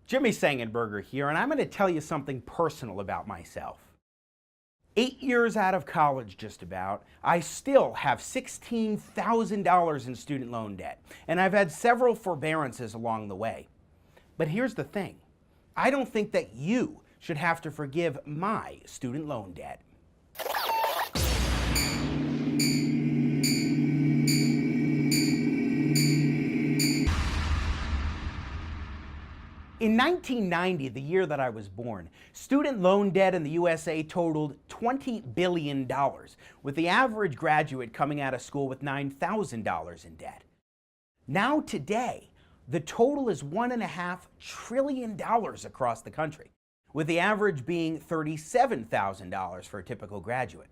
Jimmy Sengenberger here, and I'm going to tell you something personal about myself. 8 years out of college just about, I still have $16,000 in student loan debt, and I've had several forbearances along the way. But here's the thing, I don't think that you should have to forgive my student loan debt. In 1990, the year that I was born, student loan debt in the USA totaled $20 billion, with the average graduate coming out of school with $9,000 in debt. Now today, the total is $1.5 trillion across the country, with the average being $37,000 for a typical graduate.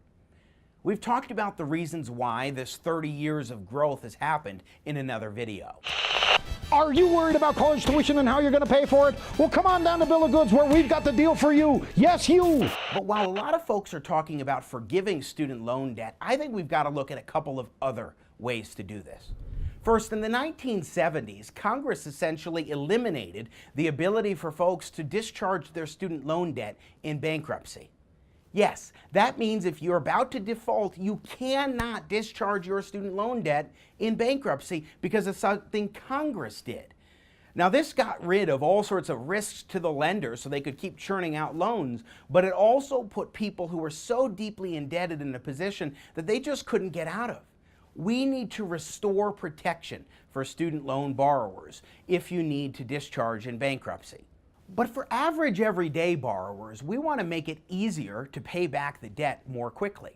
We've talked about the reasons why this 30 years of growth has happened in another video. Are you worried about college tuition and how you're going to pay for it? Well, come on down to Bill of Goods where we've got the deal for you. Yes, you. But while a lot of folks are talking about forgiving student loan debt, I think we've got to look at a couple of other ways to do this. First, in the 1970s, Congress essentially eliminated the ability for folks to discharge their student loan debt in bankruptcy. Yes, that means if you're about to default, you cannot discharge your student loan debt in bankruptcy because of something Congress did. Now, this got rid of all sorts of risks to the lender so they could keep churning out loans, but it also put people who were so deeply indebted in a position that they just couldn't get out of. We need to restore protection for student loan borrowers if you need to discharge in bankruptcy. But for average everyday borrowers, we want to make it easier to pay back the debt more quickly.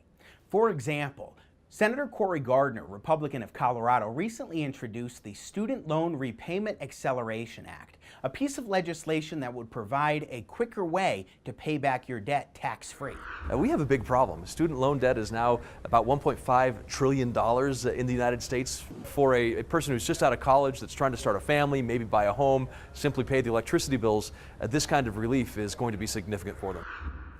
For example, Senator Cory Gardner, Republican of Colorado, recently introduced the Student Loan Repayment Acceleration Act, a piece of legislation that would provide a quicker way to pay back your debt tax-free. We have a big problem. Student loan debt is now about $1.5 trillion in the United States. For a person who's just out of college that's trying to start a family, maybe buy a home, simply pay the electricity bills, this kind of relief is going to be significant for them.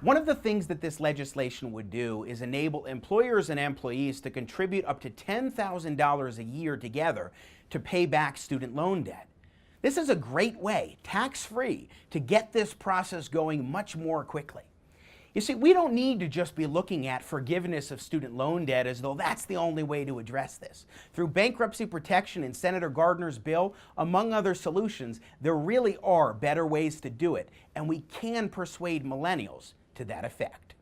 One of the things that this legislation would do is enable employers and employees to contribute up to $10,000 a year together to pay back student loan debt. This is a great way, tax-free, to get this process going much more quickly. You see, we don't need to just be looking at forgiveness of student loan debt as though that's the only way to address this. Through bankruptcy protection in Senator Gardner's bill, among other solutions, there really are better ways to do it, and we can persuade millennials to that effect.